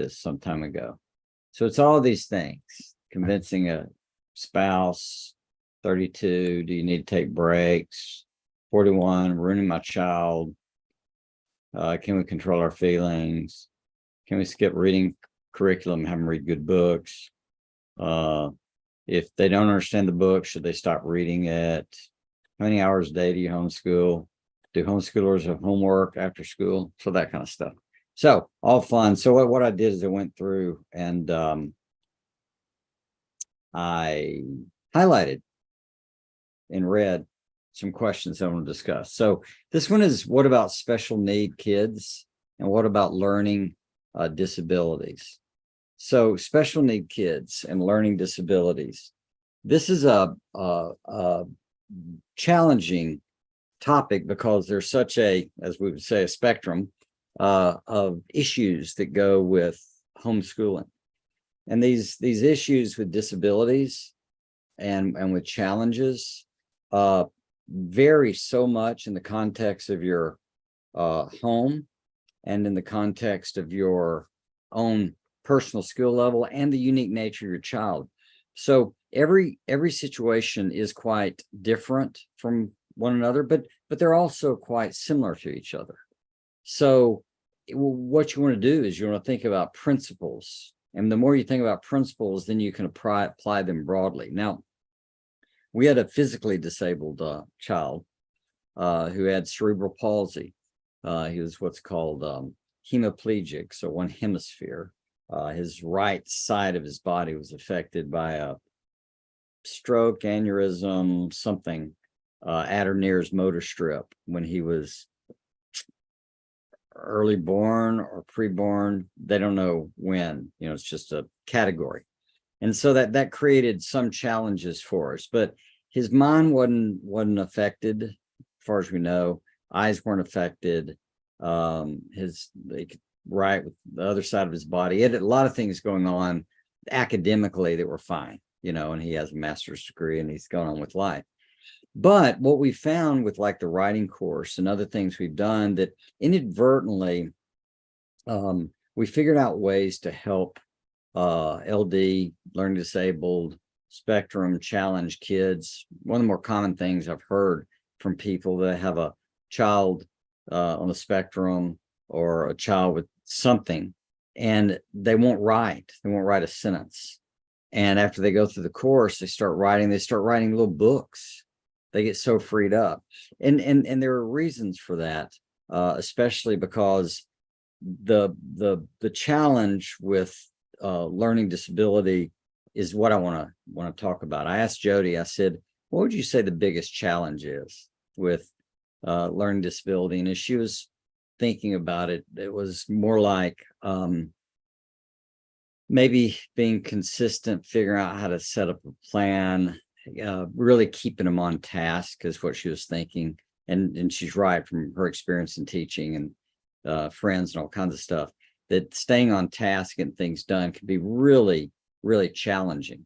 this some time ago. So it's all these things: convincing a spouse, 32, do you need to take breaks? 41, ruining my child. Can we control our feelings? Can we skip reading curriculum, have them read good books? If they don't understand the book, should they stop reading it? How many hours a day do you homeschool? Do homeschoolers have homework after school? So that kind of stuff. So all fun. So what I did is I went through and I highlighted and read some questions I want to discuss. So this one is, what about special need kids? And what about learning disabilities? So special need kids and learning disabilities. This is a challenging topic because there's such a, as we would say, a spectrum of issues that go with homeschooling. And these issues with disabilities and with challenges vary so much in the context of your home and in the context of your own personal skill level and the unique nature of your child. So every situation is quite different from one another, but they're also quite similar to each other. So what you want to do is you want to think about principles. And the more you think about principles, then you can apply them broadly. Now, we had a physically disabled child who had cerebral palsy. He was what's called hemiplegic, so one hemisphere. His right side of his body was affected by a stroke, aneurysm, something, at or near his motor strip when he was early born or preborn. They don't know when, it's just a category. And so that created some challenges for us, but his mind wasn't affected, as far as we know. Eyes weren't affected. His right with the other side of his body. He had a lot of things going on academically that were fine, and he has a master's degree and he's going on with life. But what we found with like the writing course and other things we've done, that inadvertently we figured out ways to help LD, learning disabled, spectrum, challenge kids. One of the more common things I've heard from people that have a child on the spectrum or a child with something, and they won't write a sentence. And after they go through the course, they start writing little books. They get so freed up. And there are reasons for that, especially because the challenge with learning disability is what I want to talk about. I asked Jody, I said, what would you say the biggest challenge is with learning disability? And as she was thinking about it, it was more like maybe being consistent, figuring out how to set up a plan, really keeping them on task is what she was thinking. And she's right, from her experience in teaching and friends and all kinds of stuff, that staying on task and things done can be really, really challenging,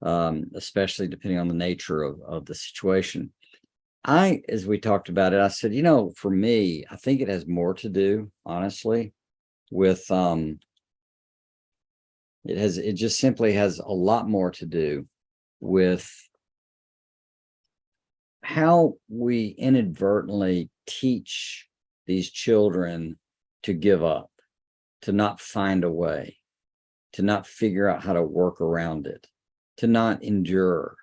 especially depending on the nature of the situation. As we talked about it, I said, for me, I think it has more to do, honestly, with it just simply has a lot more to do with how we inadvertently teach these children to give up, to not find a way, to not figure out how to work around it, to not endure,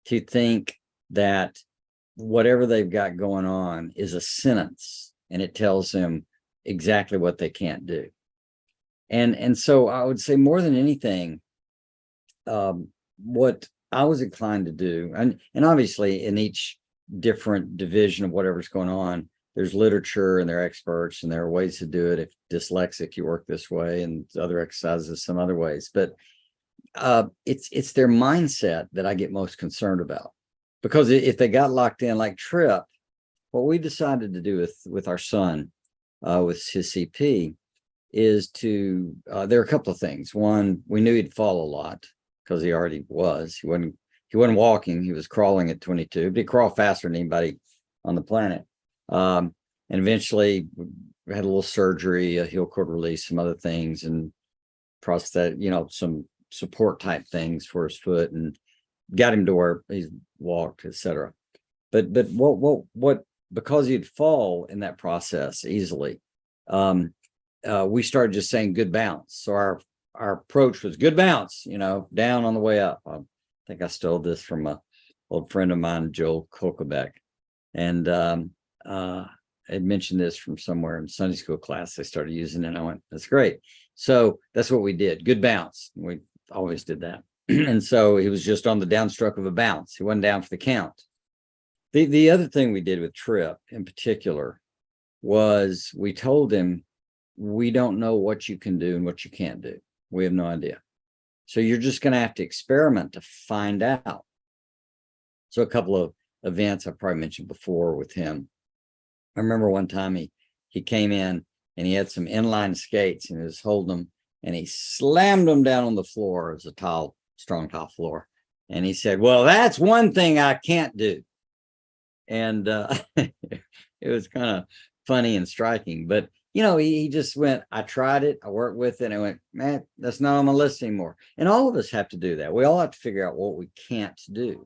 to think that whatever they've got going on is a sentence and it tells them exactly what they can't do. And so I would say, more than anything, what I was inclined to do, and obviously in each different division of whatever's going on, there's literature and there are experts and there are ways to do it. If dyslexic, you work this way, and other exercises some other ways. But it's their mindset that I get most concerned about, because if they got locked in like Trip, what we decided to do with our son, with his CP, is to there are a couple of things. One, we knew he'd fall a lot because he already was. He wasn't walking, he was crawling at 22, but he crawled faster than anybody on the planet. And eventually we had a little surgery, a heel cord release, some other things, and prosthetic, some support type things for his foot, and got him to where he's walked, etc. But what because he'd fall in that process easily, we started just saying good bounce. So our approach was good bounce, down on the way up. I think I stole this from a old friend of mine, Joel Kolkebeck, and I mentioned this from somewhere in Sunday school class. They started using it, and I went, that's great. So that's what we did. Good bounce. We always did that. And so he was just on the downstroke of a bounce. He wasn't down for the count. The other thing we did with Trip in particular was we told him, we don't know what you can do and what you can't do. We have no idea. So you're just going to have to experiment to find out. So a couple of events I probably mentioned before with him. I remember one time he came in and he had some inline skates and he was holding them, and he slammed them down on the floor. It was a strong tile floor. And he said, well, that's one thing I can't do. And it was kind of funny and striking, but he just went, I tried it, I worked with it, and I went, man, that's not on my list anymore. And all of us have to do that. We all have to figure out what we can't do,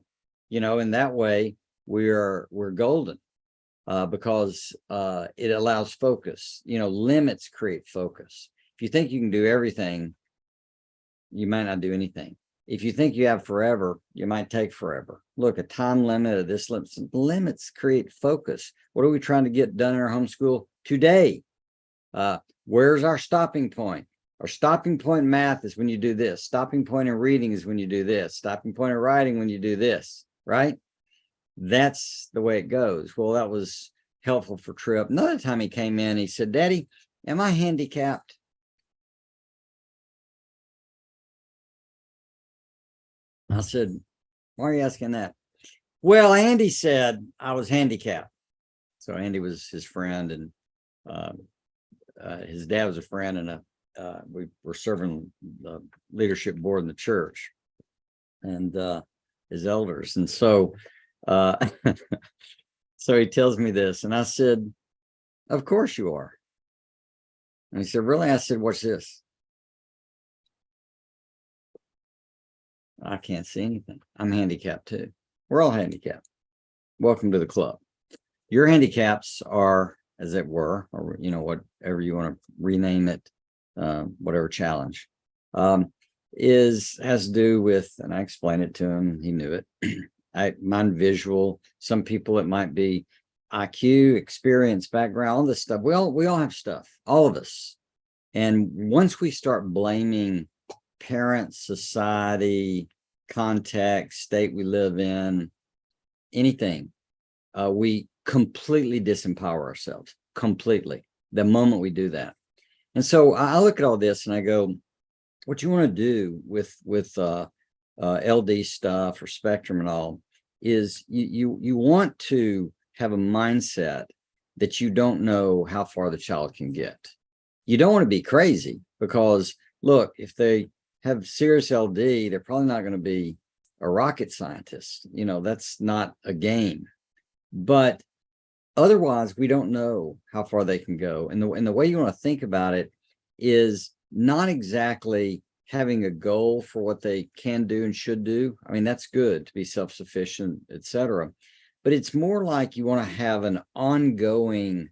in that way we're golden, because it allows focus. Limits create focus. If you think you can do everything, you might not do anything. If you think you have forever, you might take forever. Look, a time limit of this limits create focus. What are we trying to get done in our homeschool today? Where's our stopping point? Our stopping point in math is when you do this. Stopping point in reading is when you do this. Stopping point in writing when you do this, right? That's the way it goes. Well, that was helpful for Trip. Another time he came in, he said, Daddy, am I handicapped? I said, why are you asking that? Well, Andy said I was handicapped. So Andy was his friend, and his dad was a friend, and we were serving the leadership board in the church, and his elders. And so so he tells me this, and I said, of course you are. And he said, really? I said, what's this? I can't see anything. I'm handicapped too. We're all handicapped. Welcome to the club. Your handicaps are, as it were, or whatever you want to rename it, whatever challenge, has to do with, and I explained it to him, he knew it. Mine visual. Some people it might be IQ, experience, background, all this stuff. We all have stuff, all of us. And once we start blaming parents, society, context, state we live in, anything, we completely disempower ourselves, completely, the moment we do that. And so I look at all this and I go, what you want to do with LD stuff or spectrum and all is you want to have a mindset that you don't know how far the child can get. You don't want to be crazy, because look, if they have serious LD, they're probably not going to be a rocket scientist. That's not a game. But otherwise, we don't know how far they can go. And the way you want to think about it is not exactly having a goal for what they can do and should do. I mean, that's good to be self-sufficient, etc. But it's more like you want to have an ongoing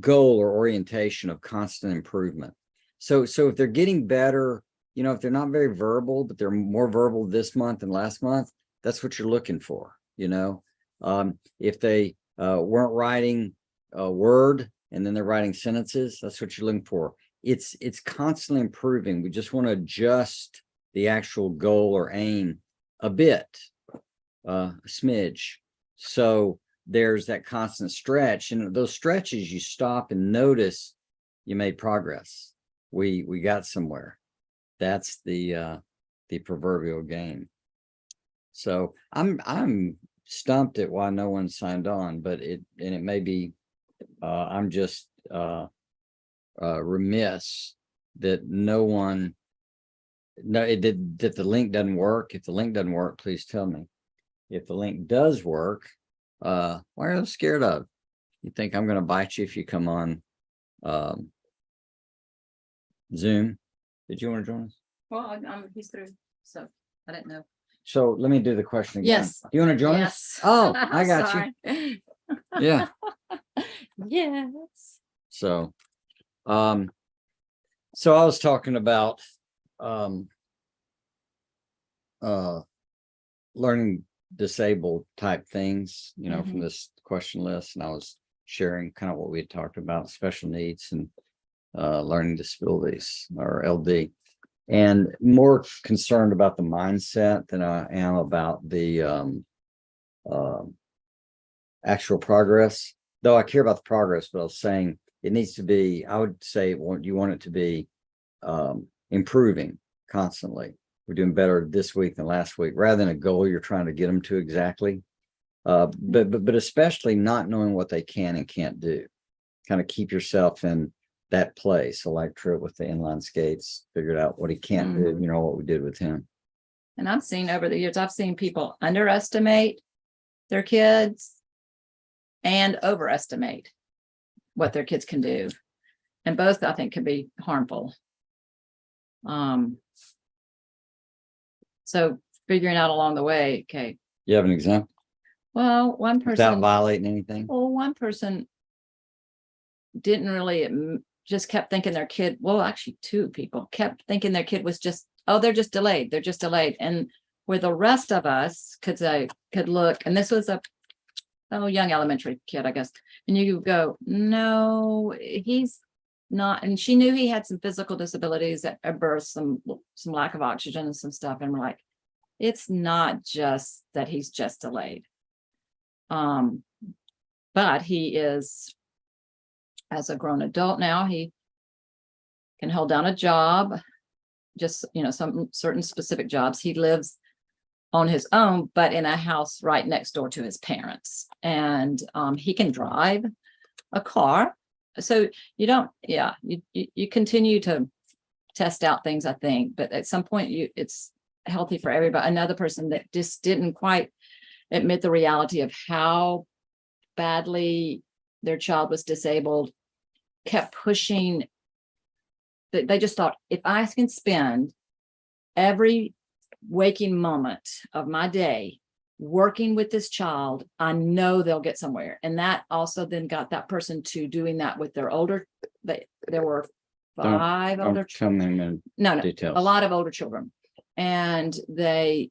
goal or orientation of constant improvement. So if they're getting better, if they're not very verbal, but they're more verbal this month than last month, that's what you're looking for. If they weren't writing a word and then they're writing sentences, that's what you're looking for. It's constantly improving. We just want to adjust the actual goal or aim a bit, a smidge. So there's that constant stretch, and those stretches you stop and notice you made progress. We got somewhere. That's the proverbial game. So I'm stumped at why no one signed on, but it may be I'm just remiss that no one that the link doesn't work. If the link doesn't work, please tell me. If the link does work, why are you scared of? You think I'm going to bite you if you come on Zoom? Did you want to join us? Well, he's through, so I didn't know. So let me do the question again. Yes. Do you want to join us? Yes. Oh, I got you. you. Yeah. Yes. So, so I was talking about, learning disabled type things, you know, from this question list. And I was sharing kind of what we had talked about, special needs and learning disabilities, or LD, and more concerned about the mindset than I am about the actual progress. Though I care about the progress, but I was saying it needs to be, I would say you want it to be improving constantly. We're doing better this week than last week, rather than a goal you're trying to get them to exactly. But especially not knowing what they can and can't do. Kind of keep yourself in that place. So like Trip with the inline skates, figured out what he can't do, you know, what we did with him. And I've seen over the years, I've seen people underestimate their kids and overestimate what their kids can do. And both, I think, can be harmful. So figuring out along the way, okay. You have an example? Well, one person, without violating anything? Well, one person didn't really, just kept thinking their kid, well, actually two people kept thinking their kid was just, oh, they're just delayed. They're just delayed. And where the rest of us could look, and this was a young elementary kid, I guess. And you go, no, he's not. And she knew he had some physical disabilities at birth, some lack of oxygen and some stuff. And we're like, it's not just that he's just delayed. But he is, as a grown adult now, he can hold down a job, just, you know, some certain specific jobs. He lives on his own, but in a house right next door to his parents. And he can drive a car. So you don't, you continue to test out things, I think, but at some point it's healthy for everybody. Another person that just didn't quite admit the reality of how badly their child was disabled, kept pushing. They just thought, if I can spend every waking moment of my day working with this child, I know they'll get somewhere. And that also then got that person to doing that with their older, there were five older children. No, a lot of older children. And they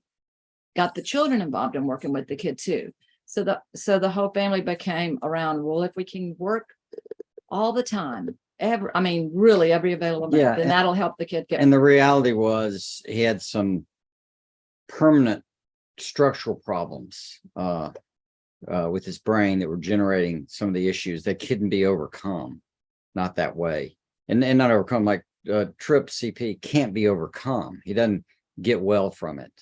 got the children involved in working with the kid too. So the whole family became around, well, if we can work all the time, really every available minute, then that'll help the kid get. And the reality was he had some permanent structural problems with his brain that were generating some of the issues that couldn't be overcome. Not that way. And not overcome, like Trip CP can't be overcome. He doesn't get well from it.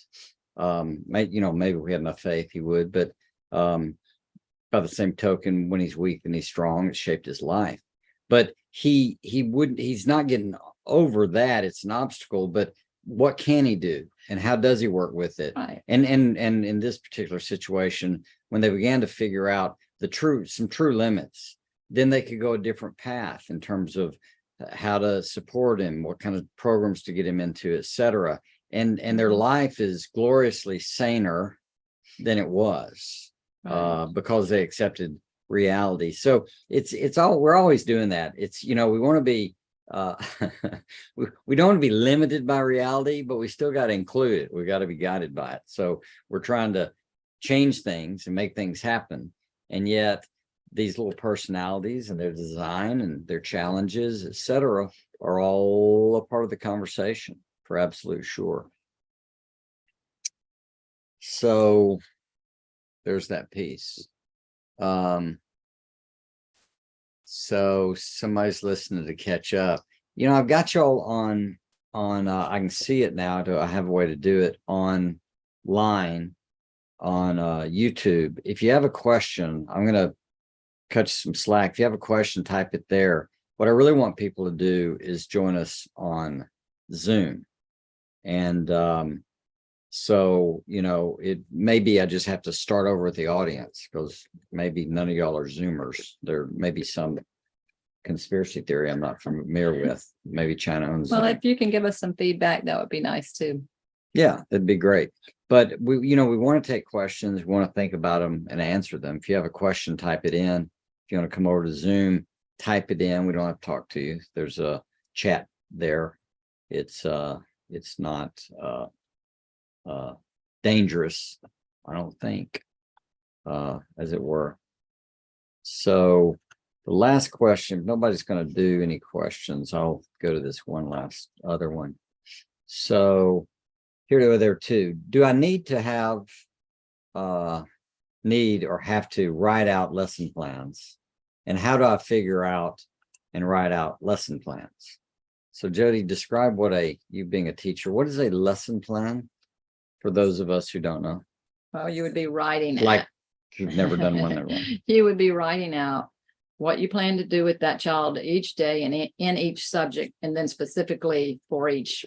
Maybe we had enough faith he would, but by the same token, when he's weak and he's strong, it shaped his life. But he's not getting over that. It's an obstacle, but what can he do and how does he work with it? Right. And in this particular situation, when they began to figure out some true limits, then they could go a different path in terms of how to support him, what kind of programs to get him into, etc. And their life is gloriously saner than it was, because they accepted reality. So we're always doing that. It's, we want to be we don't want to be limited by reality, but we still got to include it. We got to be guided by it. So we're trying to change things and make things happen. And yet these little personalities and their design and their challenges, etc., are all a part of the conversation, for absolute sure. So there's that piece. So somebody's listening to catch up. I've got y'all on I can see it now. I have a way to do it online on YouTube. If you have a question, I'm going to cut you some slack. If you have a question, type it there. What I really want people to do is join us on Zoom. And so, it maybe I just have to start over with the audience, because maybe none of y'all are Zoomers. There may be some conspiracy theory I'm not familiar with. Maybe China owns Well, Zoom. if you can give us some feedback, that would be nice too. Yeah, that'd be great. But we want to take questions. We want to think about them and answer them. If you have a question, type it in. If you want to come over to Zoom, type it in. We don't have to talk to you. There's a chat there. It's not dangerous, I don't think, as it were. So the last question, if nobody's going to do any questions, I'll go to this one last other one. So here are there two. Do I need to have need or have to write out lesson plans? And how do I figure out and write out lesson plans? So Jody, describe you being a teacher, what is a lesson plan for those of us who don't know? Well, you would be writing Like you've never done one that long. You would be writing out what you plan to do with that child each day and in each subject, and then specifically for each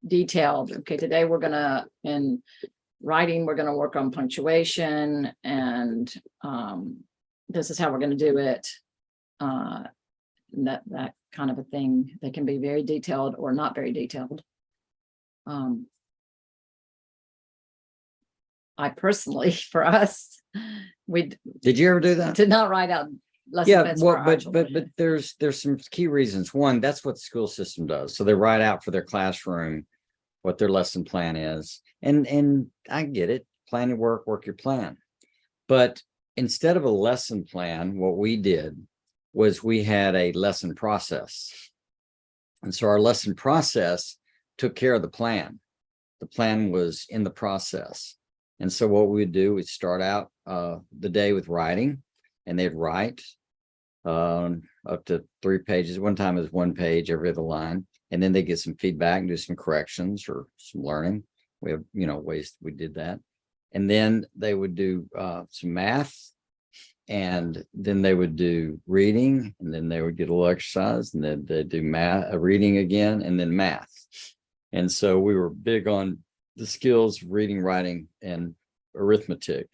detailed. Okay, today we're gonna, in writing, we're gonna work on punctuation, and this is how we're gonna do it. That kind of a thing. They can be very detailed or not very detailed. I personally, for us, Did you ever do that? did not write out lesson Yeah, plans for well, our but children. there's some key reasons. One, that's what the school system does. So they write out for their classroom what their lesson plan is. And I get it. Plan your work, work your plan. But instead of a lesson plan, what we did was we had a lesson process. And so our lesson process took care of the plan. The plan was in the process. And so what we would do is start out the day with writing, and they'd write up to 3 pages. One time it was 1 page every other line. And then they get some feedback and do some corrections or some learning. We have, ways we did that. And then they would do some math, and then they would do reading, and then they would get a little exercise, and then they do math, reading again, and then math. And so we were big on the skills of reading, writing, and arithmetic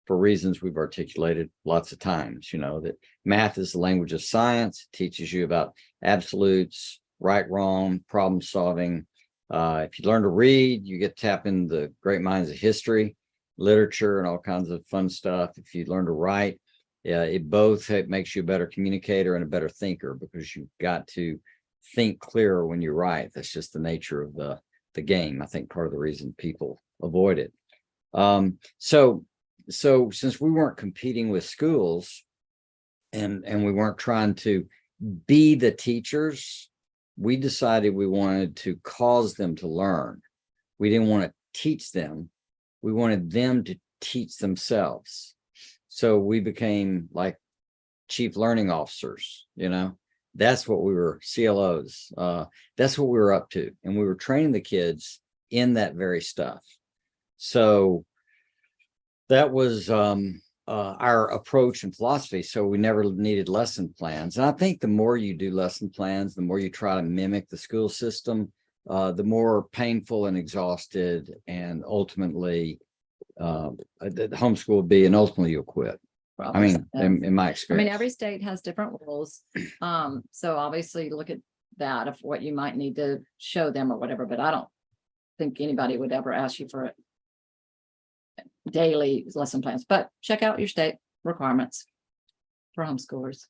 for reasons we've articulated lots of times. That math is the language of science. It teaches you about absolutes, right, wrong, problem solving. If you learn to read, you get to tap into the great minds of history, literature, and all kinds of fun stuff. If you learn to write, it makes you a better communicator and a better thinker, because you've got to think clearer when you write. That's just the nature of the game. I think part of the reason people avoid it. So since we weren't competing with schools and we weren't trying to be the teachers, we decided we wanted to cause them to learn. We didn't want to teach them. We wanted them to teach themselves. So we became like chief learning officers, That's what we were, CLOs. That's what we were up to. And we were training the kids in that very stuff. So that was our approach and philosophy. So we never needed lesson plans. And I think the more you do lesson plans, the more you try to mimic the school system, the more painful and exhausted and ultimately the homeschool will be, and ultimately you'll quit. I mean, in my experience. Every state has different rules. So obviously look at that of what you might need to show them or whatever, but I don't think anybody would ever ask you for daily lesson plans, but check out your state requirements for homeschoolers.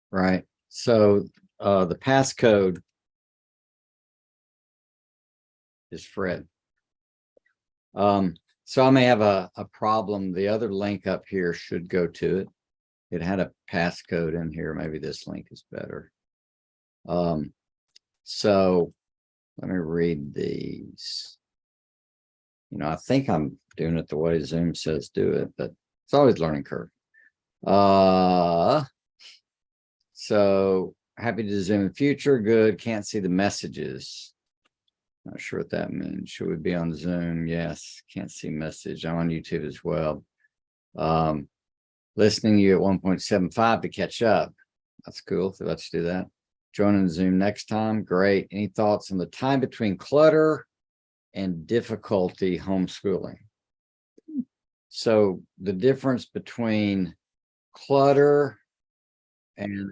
Right. So the passcode is Fred. So I may have a problem. The other link up here should go to it. It had a passcode in here. Maybe this link is better. So let me read these. I think I'm doing it the way Zoom says do it, but it's always learning curve. So happy to Zoom in future. Good. Can't see the messages. Not sure what that means. Should we be on Zoom? Yes. Can't see message. I'm on YouTube as well. Listening to you at 1.75 to catch up. That's cool. If they let you do that. Joining Zoom next time. Great. Any thoughts on the time between clutter and difficulty homeschooling? So the difference between clutter and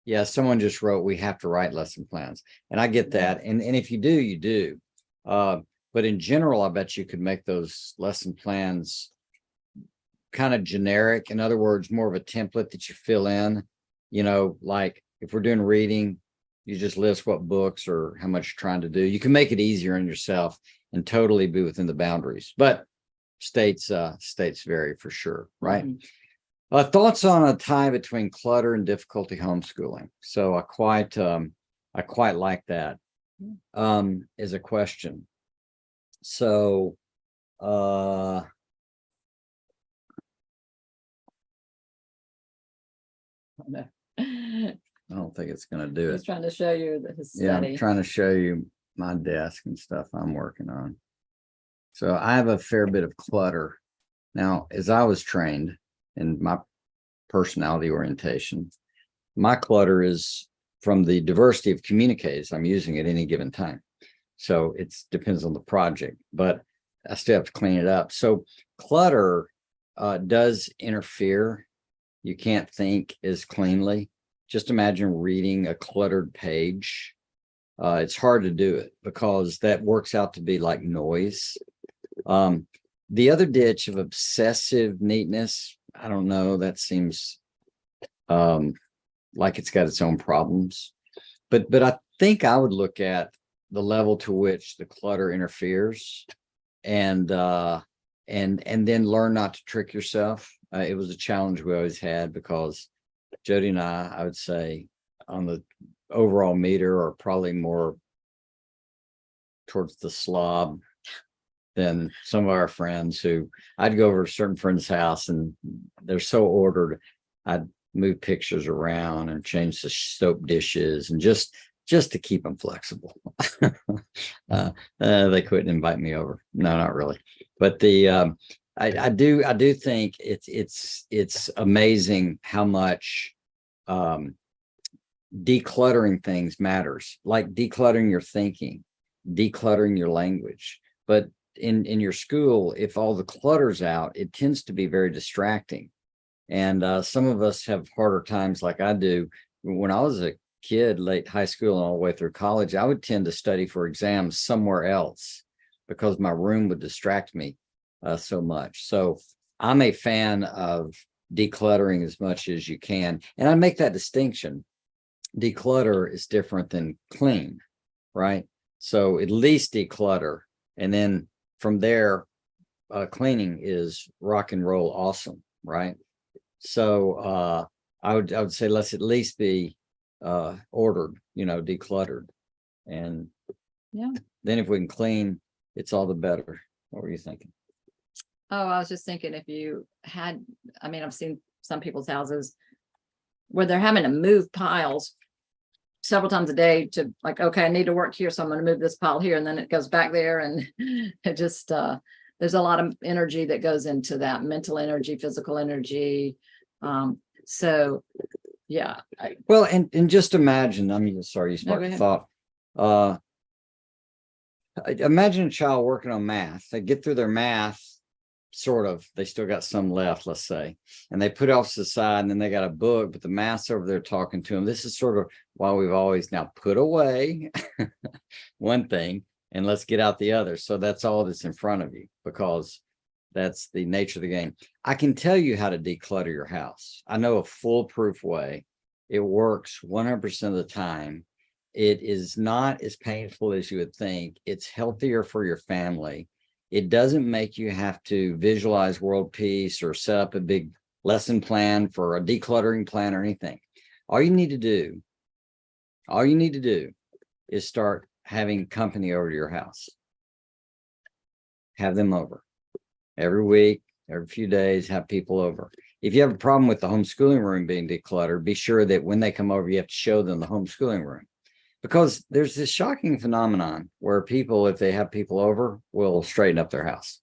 yeah, someone just wrote, we have to write lesson plans. And I get that. And if you do, you do. But in general, I bet you could make those lesson plans kind of generic. In other words, more of a template that you fill in, like if we're doing reading, you just list what books or how much you're trying to do. You can make it easier on yourself and totally be within the boundaries. But states vary for sure, right? Thoughts on a tie between clutter and difficulty homeschooling. So I quite like that as a question. So I don't think it's going to do He's it. trying to show you his Yeah, I'm study. trying to show you my desk and stuff I'm working on. So I have a fair bit of clutter. Now, as I was trained in my personality orientation, my clutter is from the diversity of communicators I'm using at any given time. So it depends on the project, but I still have to clean it up. So clutter does interfere. You can't think as cleanly. Just imagine reading a cluttered page. It's hard to do it because that works out to be like noise. The other ditch of obsessive neatness, I don't know, that seems like it's got its own problems. But I think I would look at the level to which the clutter interferes and then learn not to trick yourself. It was a challenge we always had because Jody and I would say on the overall meter are probably more towards the slob than some of our friends who I'd go over to a certain friend's house and they're so ordered. I'd move pictures around and change the soap dishes and just to keep them flexible. They couldn't invite me over. No, not really. But I do think it's amazing how much decluttering things matters, like decluttering your thinking, decluttering your language. But in your school, if all the clutter's out, it tends to be very distracting. And some of us have harder times like I do. When I was a kid, late high school and all the way through college, I would tend to study for exams somewhere else because my room would distract me so much. So I'm a fan of decluttering as much as you can. And I make that distinction. Declutter is different than clean, right? So at least declutter. And then from there, cleaning is rock and roll awesome, right? So I would say let's at least be ordered, decluttered. And Yeah. then if we can clean, it's all the better. What were you thinking? Oh, I was just thinking if you had, I've seen some people's houses where they're having to move piles several times a day to like, okay, I need to work here, so I'm going to move this pile here, and then it goes back there, and it just there's a lot of energy that goes into that, mental energy, physical energy. So yeah. Well, and just imagine, sorry, you sparked a thought. Imagine a child working on math. They get through their math, sort of, they still got some left, let's say, and they put it off to the side, and then they got a book, but the math's over there talking to them. This is sort of why we've always now put away one thing and let's get out the other. So that's all that's in front of you, because that's the nature of the game. I can tell you how to declutter your house. I know a foolproof way. It works 100% of the time. It is not as painful as you would think. It's healthier for your family. It doesn't make you have to visualize world peace or set up a big lesson plan for a decluttering plan or anything. All you need to do is start having company over to your house. Have them over every week, every few days, have people over. If you have a problem with the homeschooling room being decluttered, be sure that when they come over, you have to show them the homeschooling room. Because there's this shocking phenomenon where people, if they have people over, will straighten up their house.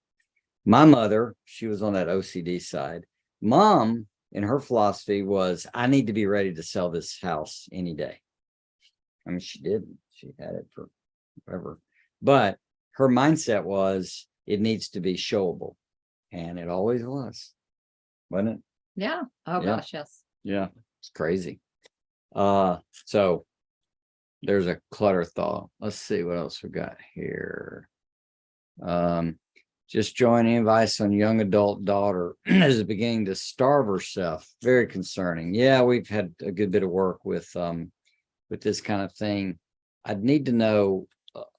My mother, she was on that OCD side. Mom, in her philosophy, was, I need to be ready to sell this house any day. She didn't. She had it for forever. But her mindset was, it needs to be showable. And it always was, wasn't it? Yeah. Oh, Yeah. gosh, yes. Yeah, it's crazy. So there's a clutter thought. Let's see what else we got here. Just joining advice on young adult daughter is beginning to starve herself. Very concerning. Yeah, we've had a good bit of work with this kind of thing. I'd need to know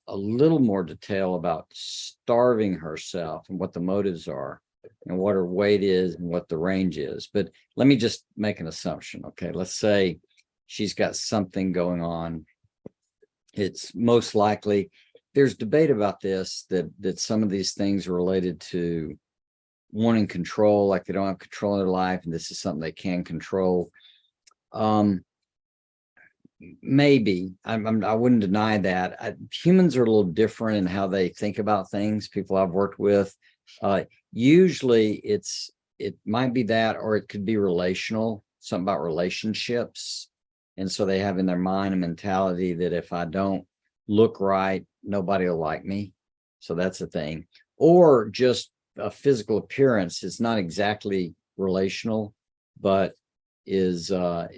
a little more detail about starving herself and what the motives are and what her weight is and what the range is. But let me just make an assumption. Okay, let's say she's got something going on. It's most likely, there's debate about this, that some of these things are related to wanting control, like they don't have control of their life, and this is something they can control. Maybe I wouldn't deny that. Humans are a little different in how they think about things. People I've worked with, usually it might be that, or it could be relational, something about relationships. And so they have in their mind a mentality that if I don't look right, nobody will like me. So that's a thing. Or just a physical appearance is not exactly relational, but is a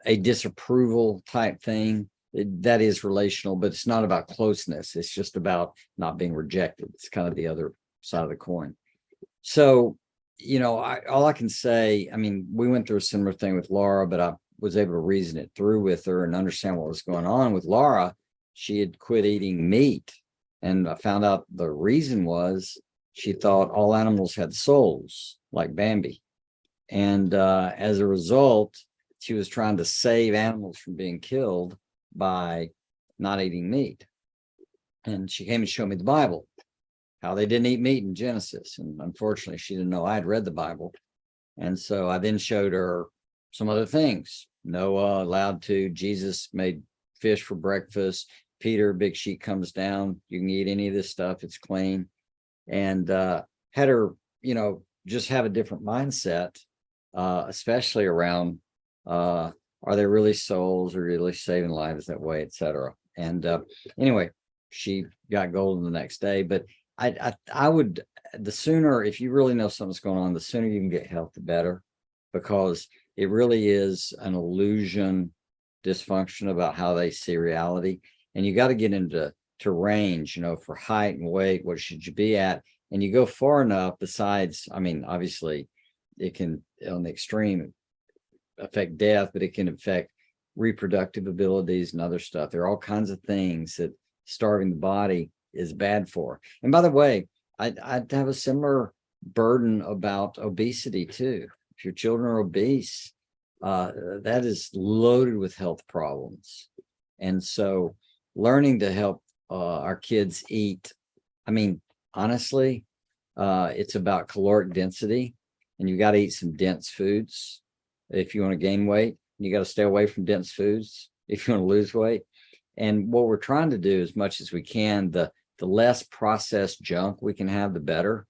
disapproval type thing. That is relational, but it's not about closeness. It's just about not being rejected. It's kind of the other side of the coin. So, all I can say, I mean, we went through a similar thing with Laura, but I was able to reason it through with her and understand what was going on with Laura. She had quit eating meat, and I found out the reason was she thought all animals had souls, like Bambi. And as a result, she was trying to save animals from being killed by not eating meat. And she came and showed me the Bible, how they didn't eat meat in Genesis. And unfortunately, she didn't know I had read the Bible. And so I then showed her some other things. Noah allowed to, Jesus made fish for breakfast. Peter, big sheet comes down. You can eat any of this stuff. It's clean. And had her, just have a different mindset, especially around, are they really souls or really saving lives that way, etc. And anyway, she got golden the next day. But I would, the sooner, if you really know something's going on, the sooner you can get help, the better, because it really is an illusion, dysfunction about how they see reality. And you got to get into range, for height and weight, what should you be at? And you go far enough, besides, I mean, obviously it can, on the extreme, affect death, but it can affect reproductive abilities and other stuff. There are all kinds of things that starving the body is bad for. And by the way, I'd have a similar burden about obesity too. If your children are obese, that is loaded with health problems. And so learning to help our kids eat, I mean, honestly, it's about caloric density, and you got to eat some dense foods if you want to gain weight. You got to stay away from dense foods if you want to lose weight. And what we're trying to do as much as we can, the less processed junk we can have, the better.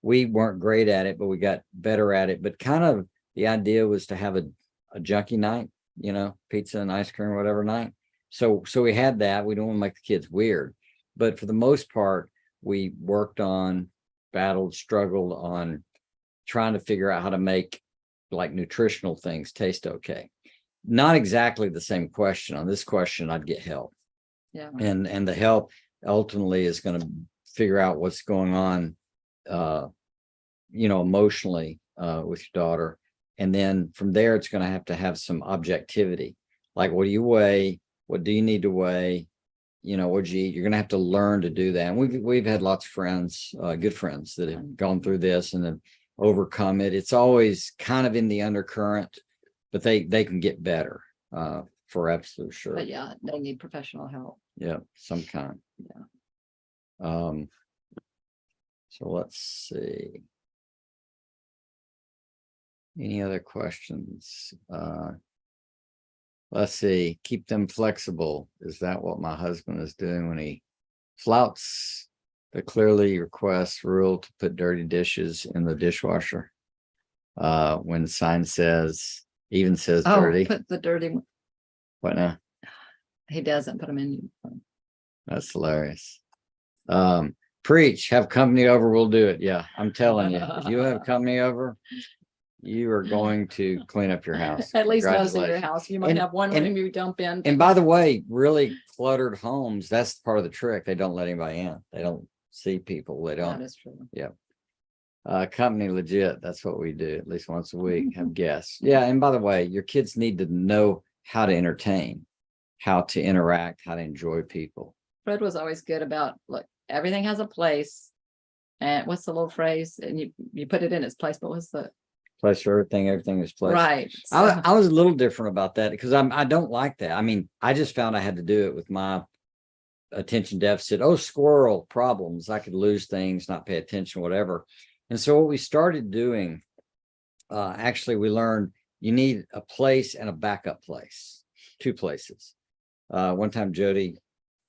We weren't great at it, but we got better at it. But kind of the idea was to have a junky night, pizza and ice cream, whatever night. So we had that. We don't want to make the kids weird. But for the most part, we worked on, battled, struggled on trying to figure out how to make like nutritional things taste okay. Not exactly the same question. On this question, I'd get help. Yeah. And the help ultimately is going to figure out what's going on, emotionally with your daughter. And then from there, it's going to have some objectivity. Like, what do you weigh? What do you need to weigh? What'd you eat? You're going to have to learn to do that. And we've had lots of friends, good friends, that have gone through this and have overcome it. It's always kind of in the undercurrent, but they can get better, for absolute sure. But yeah, they need professional help. Yeah, some kind. Yeah. So let's see. Any other questions? Let's see. Keep them flexible. Is that what my husband is doing when he flouts the clearly request rule to put dirty dishes in the dishwasher? When the sign even says dirty. Put the dirty. What now? He doesn't put them in. That's hilarious. Preach, have company over, we'll do it. Yeah, I'm telling you, if you have company over, you are going to clean up your house. At least most of your Congratulations. house. You might And- have one and- room you dump in. And by the way, really cluttered homes, that's part of the trick. They don't let anybody in. They don't see people. They That don't. is true. Company legit. That's what we do at least once a week. Have guests. Yeah. And by the way, your kids need to know how to entertain, how to interact, how to enjoy people. Fred was always good about, look, everything has a place. And what's the little phrase? And you put it in its place, but what's the Place for everything. Everything is place. right? I was a little different about that because I don't like that. I mean, I just found I had to do it with my attention deficit. Oh, squirrel problems. I could lose things, not pay attention, whatever. And so what we started doing, actually, we learned you need a place and a backup place, 2 places. One time, Jody,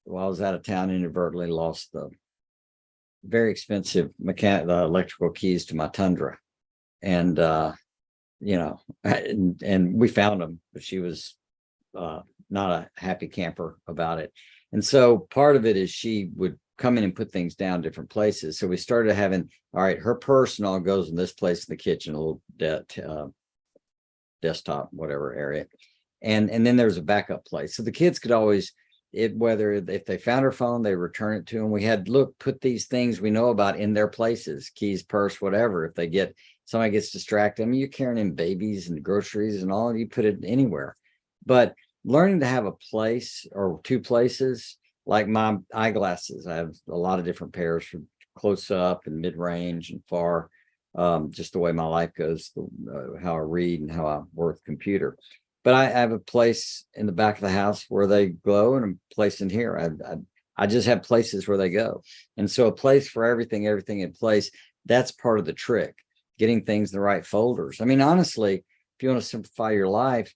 while I was out of town, inadvertently lost the very expensive electrical keys to my Tundra. And, and we found them, but she was not a happy camper about it. And so part of it is she would come in and put things down different places. So we started having, all right, her purse and all goes in this place in the kitchen, a little desktop, whatever area. And then there's a backup place. So the kids could always, whether if they found her phone, they return it to them. We had, look, put these things we know about in their places, keys, purse, whatever. If somebody gets distracted, I mean, you're carrying in babies and groceries and all, you put it anywhere. But learning to have a place or 2 places, like my eyeglasses, I have a lot of different pairs for close up and mid range and far, just the way my life goes, how I read and how I work the computer. But I have a place in the back of the house where they go and a place in here. I just have places where they go. And so a place for everything in place, that's part of the trick, getting things in the right folders. I mean, honestly, if you want to simplify your life,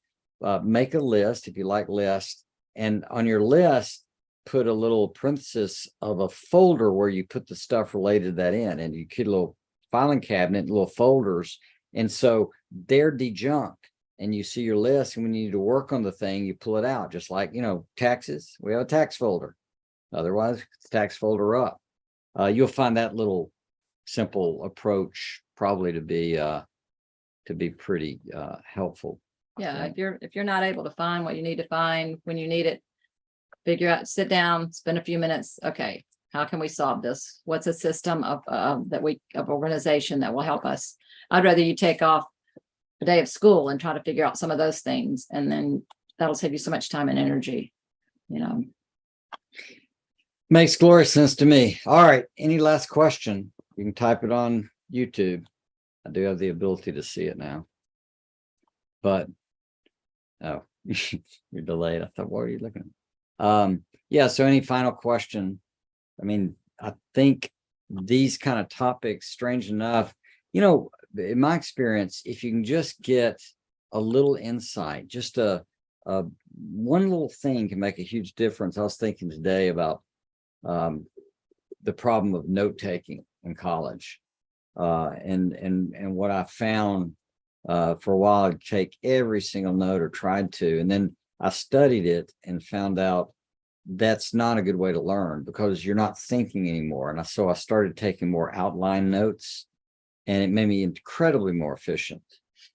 make a list if you like lists, and on your list, put a little parenthesis of a folder where you put the stuff related to that in, and you get a little filing cabinet, little folders. And so they're dejunked, and you see your list. And when you need to work on the thing, you pull it out, just like, taxes. We have a tax folder. Otherwise, it's tax folder up. You'll find that little simple approach probably to be pretty helpful. Yeah, if you're not able to find what you need to find when you need it, figure out, sit down, spend a few minutes. Okay, how can we solve this? What's a system of organization that will help us? I'd rather you take off a day of school and try to figure out some of those things, and then that'll save you so much time and energy. Makes glorious sense to me. All right, any last question? You can type it on YouTube. I do have the ability to see it now, but oh, you're delayed. I thought, what are you looking at? Yeah, so any final question? I mean, I think these kind of topics, strange enough, in my experience, if you can just get a little insight, just one little thing can make a huge difference. I was thinking today about the problem of note taking in college, and what I found for a while, I'd take every single note, or tried to, and then I studied it and found out that's not a good way to learn, because you're not thinking anymore. And so I started taking more outline notes, and it made me incredibly more efficient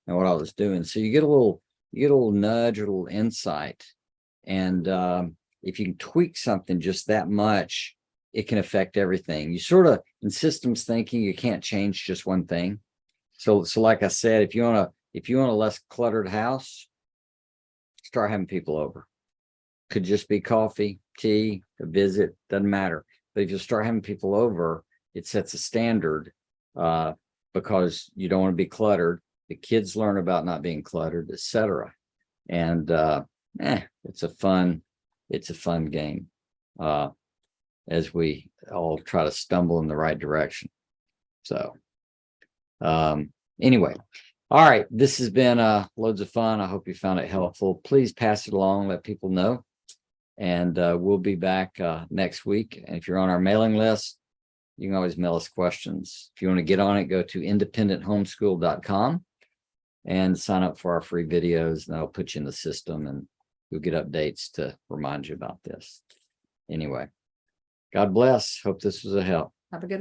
in what I was doing. So you get a little nudge, a little insight, and if you can tweak something just that much, it can affect everything. You sort of, in systems thinking, you can't change just one thing. So like I said, if you want a less cluttered house, start having people over. Could just be coffee, tea, a visit, doesn't matter. But if you start having people over, it sets a standard, because you don't want to be cluttered. The kids learn about not being cluttered, etc. And it's a fun game, as we all try to stumble in the right direction. So anyway, all right, this has been loads of fun. I hope you found it helpful. Please pass it along, let people know. And we'll be back next week. And if you're on our mailing list, you can always mail us questions. If you want to get on it, go to independenthomeschool.com and sign up for our free videos, and that'll put you in the system, and you'll get updates to remind you about this. Anyway, God bless. Hope this was a help. Have a good week.